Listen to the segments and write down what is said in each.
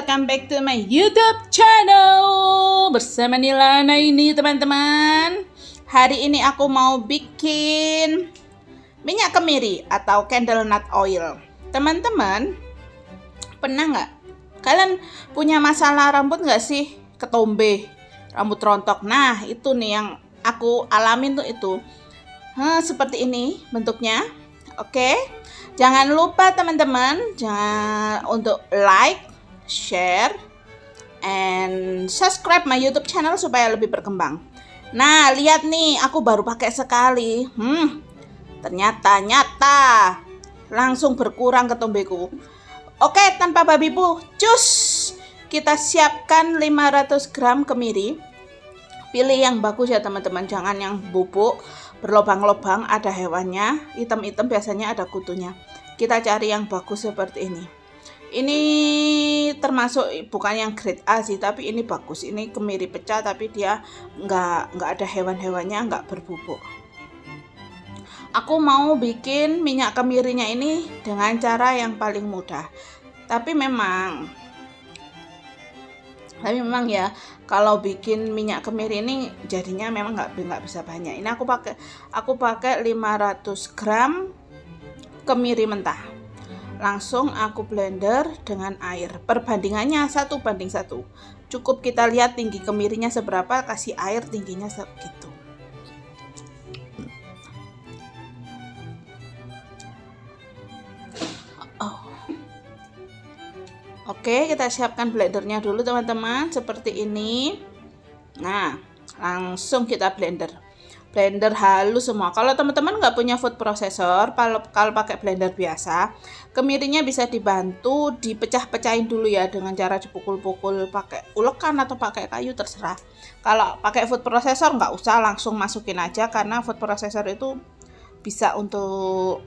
welcome back to my YouTube channel. Bersama Nilana ini teman-teman. Hari ini aku mau bikin minyak kemiri atau candle nut oil. Teman-teman, pernah nggak kalian punya masalah rambut nggak sih? Ketombe, rambut rontok. Nah, itu nih yang aku alamin tuh itu. Seperti ini bentuknya. Oke. Jangan lupa teman-teman, jangan untuk like, share, and subscribe my YouTube channel supaya lebih berkembang. Nah, lihat nih, aku baru pakai sekali. Ternyata langsung berkurang ketombeku. Oke, tanpa babi bu, cus. Kita siapkan 500 gram kemiri. Pilih yang bagus ya teman-teman, jangan yang bubuk berlobang-lobang, ada hewannya, hitam-hitam, biasanya ada kutunya. Kita cari yang bagus seperti ini. Ini termasuk bukan yang grade A sih, tapi ini bagus. Ini kemiri pecah tapi dia nggak ada hewan-hewannya, nggak berbubuk. Aku mau bikin minyak kemirinya ini dengan cara yang paling mudah. Tapi memang ya, kalau bikin minyak kemiri ini jadinya memang nggak bisa banyak. Ini aku pakai 500 gram kemiri mentah. Langsung aku blender dengan air. Perbandingannya 1:1. Cukup kita lihat tinggi kemirinya seberapa, kasih air tingginya segitu. Oke, kita siapkan blendernya dulu teman-teman, seperti ini. Nah, langsung kita blender halus semua. Kalau teman-teman nggak punya food processor, kalau pakai blender biasa, kemirinya bisa dibantu dipecah-pecahin dulu ya, dengan cara dipukul-pukul pakai ulekan atau pakai kayu, terserah. Kalau pakai food processor nggak usah, langsung masukin aja, karena food processor itu bisa untuk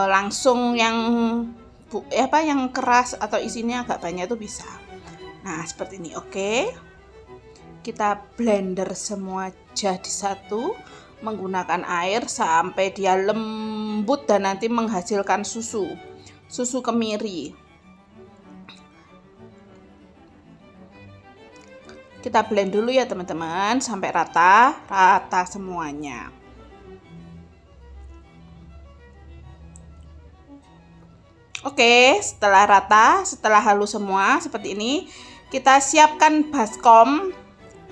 langsung yang keras atau isinya agak banyak itu bisa. Nah, seperti ini. Oke, kita blender semua jadi satu menggunakan air sampai dia lembut dan nanti menghasilkan susu kemiri. Kita blend dulu ya teman-teman sampai rata semuanya. Oke, setelah rata, setelah halus semua seperti ini, kita siapkan baskom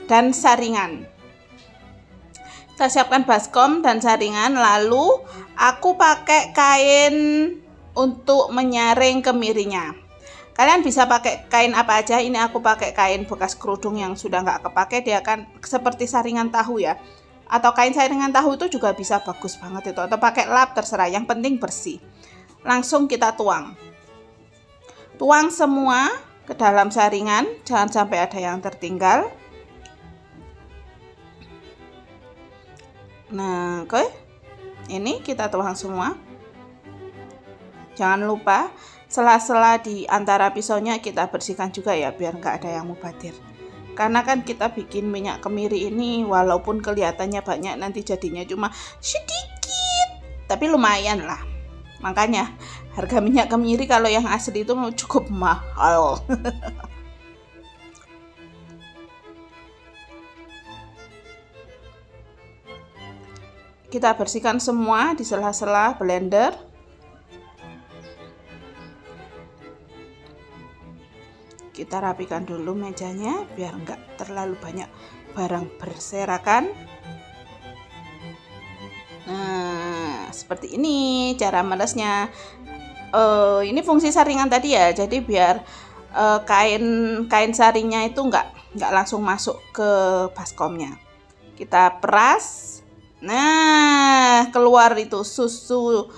dan saringan. Lalu aku pakai kain untuk menyaring kemirinya. Kalian bisa pakai kain apa aja, ini aku pakai kain bekas kerudung yang sudah nggak kepake, dia kan seperti saringan tahu ya. Atau kain saringan tahu itu juga bisa, bagus banget itu, atau pakai lap, terserah, yang penting bersih. Langsung kita tuang semua ke dalam saringan, jangan sampai ada yang tertinggal. Nah, oke, ini kita tuang semua. Jangan lupa sela-sela di antara pisaunya kita bersihkan juga ya, biar nggak ada yang mubadir. Karena kan kita bikin minyak kemiri ini walaupun kelihatannya banyak, nanti jadinya cuma sedikit, tapi lumayan lah. Makanya harga minyak kemiri kalau yang asli itu cukup mahal. Kita bersihkan semua di sela-sela blender. Kita rapikan dulu mejanya biar nggak terlalu banyak barang berserakan. Nah, seperti ini cara meresnya. Ini fungsi saringan tadi ya, jadi biar kain saringnya itu nggak langsung masuk ke baskomnya. Kita peras. Nah, keluar itu susu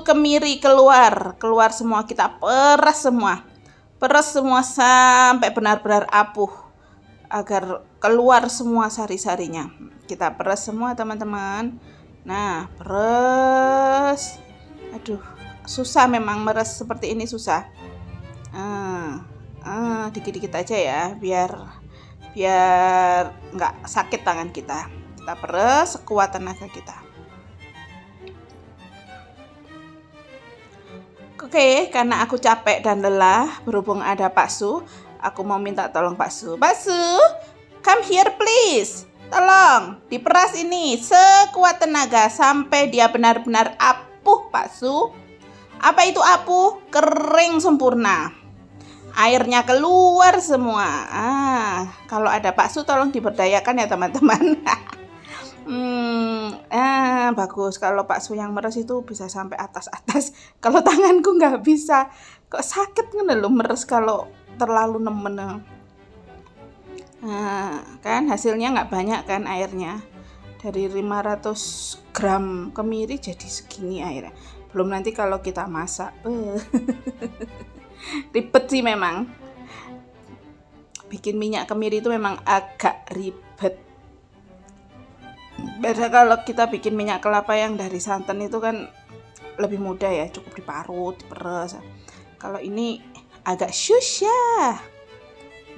kemiri, keluar semua. Kita peras semua sampai benar-benar apuh agar keluar semua sari-sarinya. Kita peras semua teman-teman. Nah, peras. Aduh, susah memang meres seperti ini, susah. Dikit-dikit aja ya, biar nggak sakit tangan kita. Kita peras sekuat tenaga kita. Oke, karena aku capek dan lelah, berhubung ada Pak Su, aku mau minta tolong Pak Su. Pak Su, come here please. Tolong, diperas ini sekuat tenaga sampai dia benar-benar apuh, Pak Su. Apa itu apuh? Kering sempurna. Airnya keluar semua. Kalau ada Pak Su tolong diberdayakan ya teman-teman. Bagus. Kalau Pak Su yang meres itu bisa sampai atas-atas. Kalau tanganku nggak bisa. Kok sakit kan lo meres kalau terlalu nemen. Kan hasilnya nggak banyak kan airnya. Dari 500 gram kemiri jadi segini airnya. Belum nanti kalau kita masak. Ribet sih memang. Bikin minyak kemiri itu memang agak ribet. Beda kalau kita bikin minyak kelapa yang dari santan itu kan lebih mudah ya, cukup diparut, diperes. Kalau ini agak susah.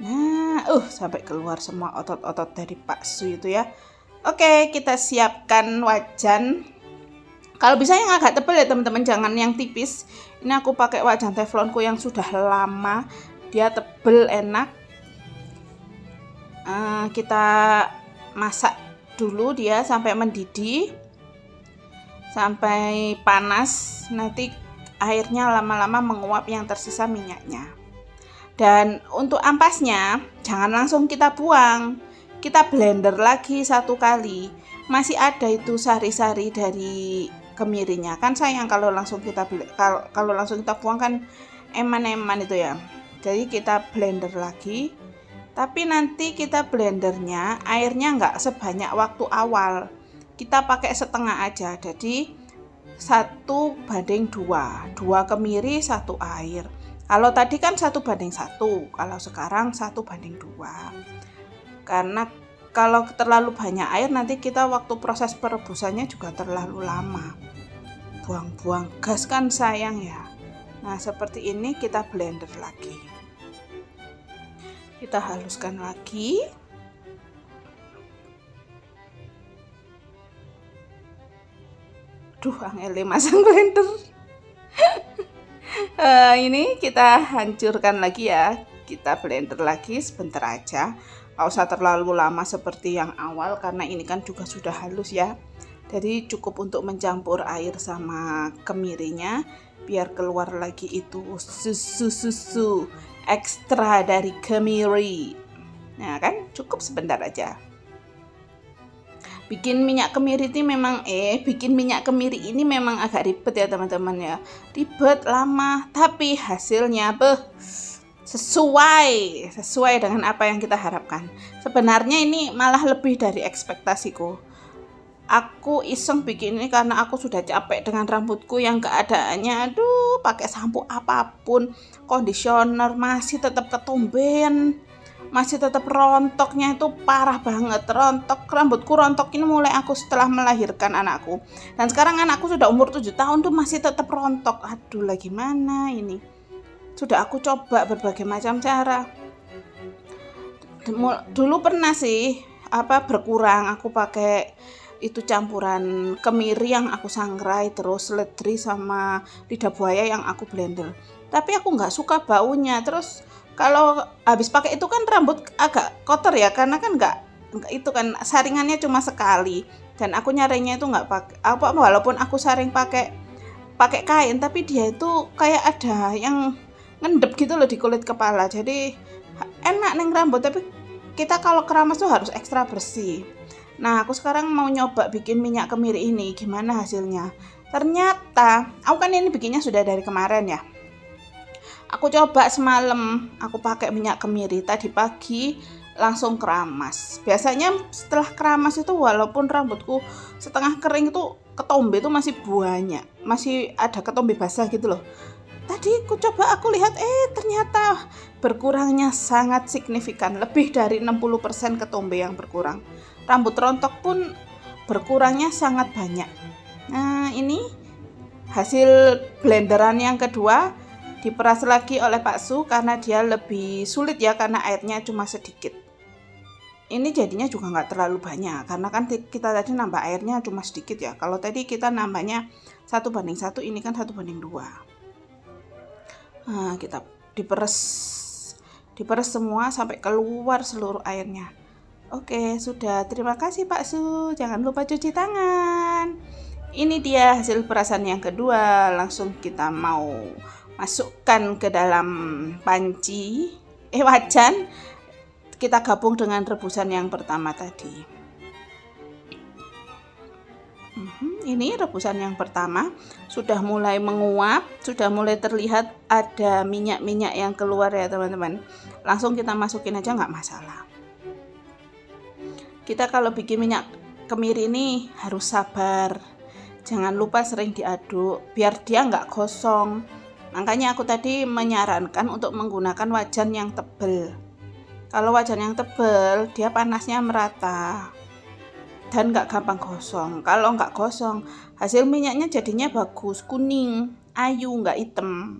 Nah, sampai keluar semua otot-otot dari Pak Su itu ya. Oke, kita siapkan wajan. Kalau bisa yang agak tebal ya teman-teman, jangan yang tipis. Ini aku pakai wajan teflonku yang sudah lama, dia tebal, enak. Kita masak dulu dia sampai mendidih, sampai panas. Nanti airnya lama-lama menguap, yang tersisa minyaknya. Dan untuk ampasnya jangan langsung kita buang, kita blender lagi satu kali. Masih ada itu sari-sari dari kemirinya, kan sayang kalau langsung kita buang kan eman-eman itu ya. Jadi kita blender lagi, tapi nanti kita blendernya airnya nggak sebanyak waktu awal, kita pakai setengah aja. Jadi 1:2, 2 kemiri 1 air. Kalau tadi kan 1:1, kalau sekarang 1:2. Karena kalau terlalu banyak air nanti kita waktu proses perebusannya juga terlalu lama. Buang-buang gas kan sayang ya. Nah, seperti ini kita blender lagi. Kita haluskan lagi. Angel masang blender. Ini kita hancurkan lagi ya. Kita blender lagi sebentar aja. Nggak usah terlalu lama seperti yang awal karena ini kan juga sudah halus ya. Jadi cukup untuk mencampur air sama kemirinya biar keluar lagi itu susu ekstra dari kemiri. Nah kan cukup sebentar aja. Bikin minyak kemiri ini memang agak ribet ya teman-teman ya. Ribet, lama, tapi hasilnya sesuai dengan apa yang kita harapkan. Sebenarnya ini malah lebih dari ekspektasiku. Aku iseng bikin ini karena aku sudah capek dengan rambutku yang keadaannya pakai sampo apapun, conditioner masih tetap ketumben, masih tetap rontoknya itu parah banget. Rambutku rontok ini mulai aku setelah melahirkan anakku. Dan sekarang anakku sudah umur 7 tahun masih tetap rontok. Aduh, lah gimana ini? Sudah aku coba berbagai macam cara. Dulu pernah sih berkurang, aku pakai itu campuran kemiri yang aku sangrai, terus seledri sama lidah buaya yang aku blender. Tapi aku nggak suka baunya. Terus kalau habis pakai itu kan rambut agak kotor ya, karena kan nggak itu kan saringannya cuma sekali. Dan aku nyarinya itu nggak pakai walaupun aku saring pakai kain, tapi dia itu kayak ada yang ngendep gitu loh di kulit kepala. Jadi enak neng rambut, tapi kita kalau keramas tuh harus ekstra bersih. Nah, aku sekarang mau nyoba bikin minyak kemiri ini, gimana hasilnya. Ternyata, aku kan ini bikinnya sudah dari kemarin ya. Aku coba semalam, aku pakai minyak kemiri, tadi pagi langsung keramas. Biasanya setelah keramas itu walaupun rambutku setengah kering itu ketombe itu masih banyak, masih ada ketombe basah gitu loh. Tadi aku lihat ternyata berkurangnya sangat signifikan, lebih dari 60% ketombe yang berkurang. Rambut rontok pun berkurangnya sangat banyak. Nah, ini hasil blenderan yang kedua, diperas lagi oleh Pak Su karena dia lebih sulit ya, karena airnya cuma sedikit. Ini jadinya juga nggak terlalu banyak karena kan kita tadi nambah airnya cuma sedikit ya. Kalau tadi kita nambahnya 1:1, ini kan 1:2. Nah, kita diperes semua sampai keluar seluruh airnya. Oke, sudah. Terima kasih Pak Su. Jangan lupa cuci tangan. Ini dia hasil perasan yang kedua. Langsung kita mau masukkan ke dalam wajan. Kita gabung dengan rebusan yang pertama tadi. Ini rebusan yang pertama sudah mulai menguap, sudah mulai terlihat ada minyak-minyak yang keluar ya teman-teman. Langsung kita masukin aja nggak masalah. Kita kalau bikin minyak kemiri ini harus sabar. Jangan lupa sering diaduk biar dia nggak gosong. Makanya aku tadi menyarankan untuk menggunakan wajan yang tebal. Kalau wajan yang tebal dia panasnya merata dan nggak gampang gosong. Kalau nggak gosong, hasil minyaknya jadinya bagus, kuning, ayu, nggak hitam.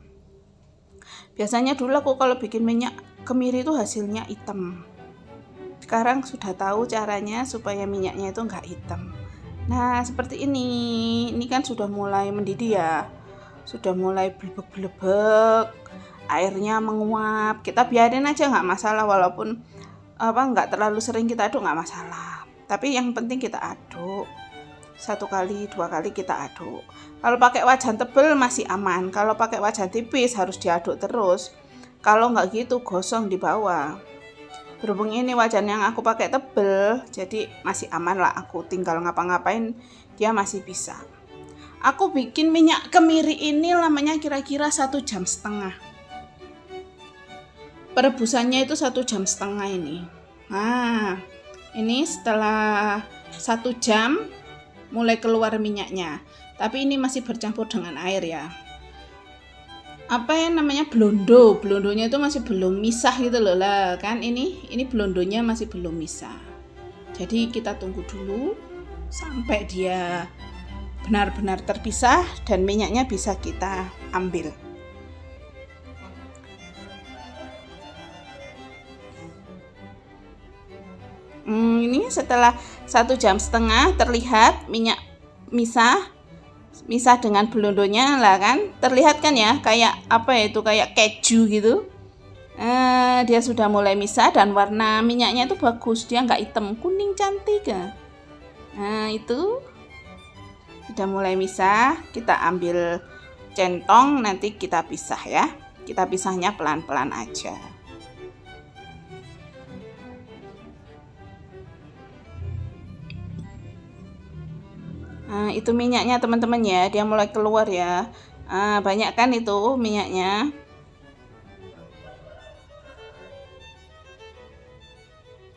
Biasanya dulu aku kalau bikin minyak kemiri itu hasilnya hitam. Sekarang sudah tahu caranya supaya minyaknya itu nggak hitam. Nah, seperti ini. Ini kan sudah mulai mendidih ya. Sudah mulai blebek-blebek. Airnya menguap. Kita biarin aja nggak masalah, walaupun nggak terlalu sering kita aduk nggak masalah. Tapi yang penting kita aduk 1 kali 2 kali kita aduk. Kalau pakai wajan tebal masih aman. Kalau pakai wajan tipis harus diaduk terus. Kalau nggak gitu gosong di bawah. Berhubung ini wajan yang aku pakai tebal, jadi masih aman lah. Aku tinggal ngapa-ngapain dia masih bisa. Aku bikin minyak kemiri ini lamanya kira-kira 1,5 jam. Perebusannya itu 1,5 jam ini. Nah, ini setelah 1 jam mulai keluar minyaknya, tapi ini masih bercampur dengan air ya. Apa yang namanya blondonya itu masih belum misah gitu loh lah kan. Ini blondonya masih belum misah. Jadi kita tunggu dulu sampai dia benar-benar terpisah dan minyaknya bisa kita ambil. Ini setelah 1,5 jam terlihat minyak misah dengan blondonya lah kan. Terlihat kan ya, kayak kayak keju gitu. Dia sudah mulai misah dan warna minyaknya itu bagus, dia nggak hitam, kuning cantik ya. Nah, itu sudah mulai misah. Kita ambil centong, nanti kita pisah ya. Kita pisahnya pelan-pelan aja. Nah, itu minyaknya teman-teman ya, dia mulai keluar ya. Banyak kan itu minyaknya.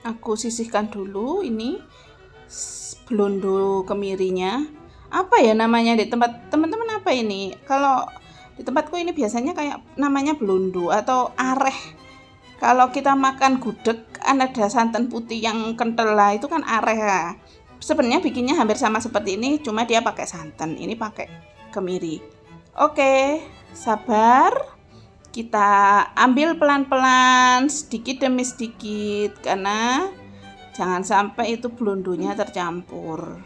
Aku sisihkan dulu ini blondo kemirinya. Apa ya namanya di tempat teman-teman, apa ini? Kalau di tempatku ini biasanya kayak namanya blondo atau areh. Kalau kita makan gudeg kan ada santan putih yang kental lah, itu kan areh ya. Sebenarnya bikinnya hampir sama seperti ini, cuma dia pakai santan, ini pakai kemiri. Oke, sabar. Kita ambil pelan-pelan, sedikit demi sedikit, karena jangan sampai itu blondonya tercampur.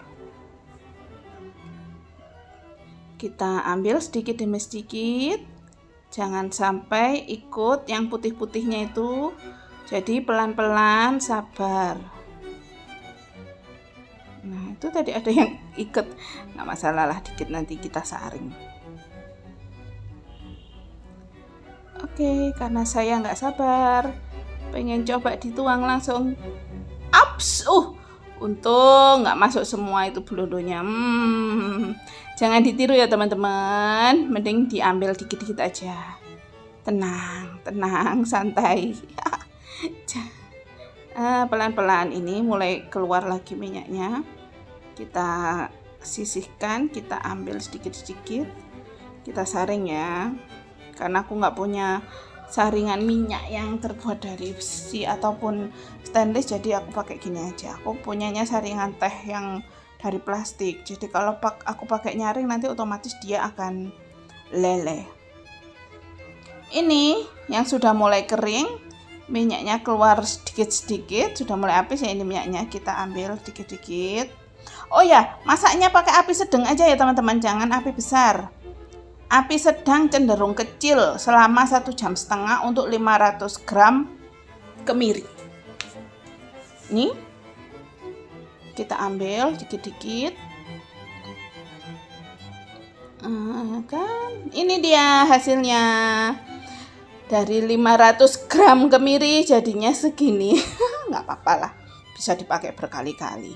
Kita ambil sedikit demi sedikit, jangan sampai ikut yang putih-putihnya itu. Jadi pelan-pelan, sabar. Nah, itu tadi ada yang ikut, nggak masalah lah, dikit nanti kita saring. Oke, karena saya nggak sabar, pengen coba dituang langsung. Ups, untung nggak masuk semua itu blondonya. Jangan ditiru ya teman-teman, mending diambil dikit-dikit aja. Tenang, santai. Pelan-pelan ini mulai keluar lagi minyaknya. Kita sisihkan, kita ambil sedikit-sedikit, kita saring ya. Karena aku nggak punya saringan minyak yang terbuat dari besi ataupun stainless, jadi aku pakai gini aja. Aku punyanya saringan teh yang dari plastik, jadi kalau aku pakai nyaring nanti otomatis dia akan leleh. Ini yang sudah mulai kering, minyaknya keluar sedikit-sedikit, sudah mulai habis ya ini minyaknya, kita ambil dikit-dikit. Oh ya, masaknya pakai api sedang aja ya teman-teman, jangan api besar. Api sedang cenderung kecil selama 1,5 jam untuk 500 gram kemiri. Nih, kita ambil dikit-dikit. Kan ini dia hasilnya. Dari 500 gram kemiri jadinya segini. Nggak apa-apa lah, bisa dipakai berkali-kali.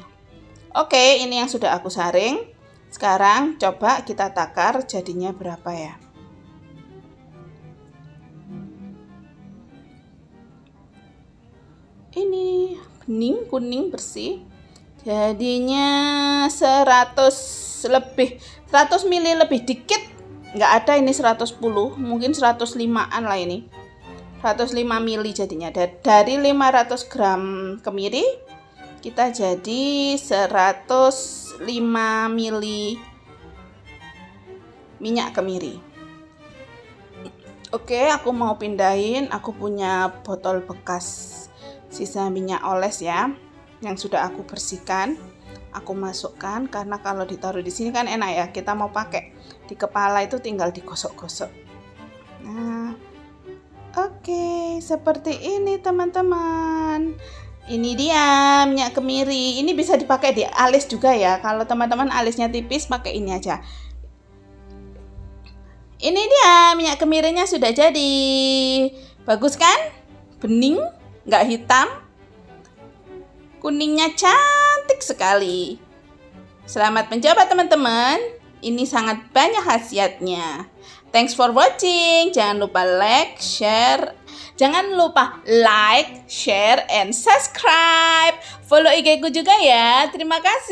Oke, ini yang sudah aku saring. Sekarang coba kita takar jadinya berapa ya. Ini bening, kuning, bersih. Jadinya 100 lebih, 100 ml lebih dikit. Nggak ada ini 110, mungkin 105-an lah ini. 105 ml jadinya. Dari 500 gram kemiri, kita jadi 105 ml minyak kemiri. Oke, aku mau pindahin. Aku punya botol bekas sisa minyak oles ya, yang sudah aku bersihkan. Aku masukkan karena kalau ditaruh di sini kan enak ya. Kita mau pakai di kepala itu tinggal digosok-gosok. Nah, oke, seperti ini teman-teman. Ini dia minyak kemiri. Ini bisa dipakai di alis juga ya. Kalau teman-teman alisnya tipis, pakai ini aja. Ini dia minyak kemirinya sudah jadi. Bagus kan? Bening, nggak hitam. Kuningnya cantik sekali. Selamat mencoba teman-teman. Ini sangat banyak khasiatnya. Thanks for watching. Jangan lupa like, share, and subscribe. Follow IG ku juga ya. Terima kasih.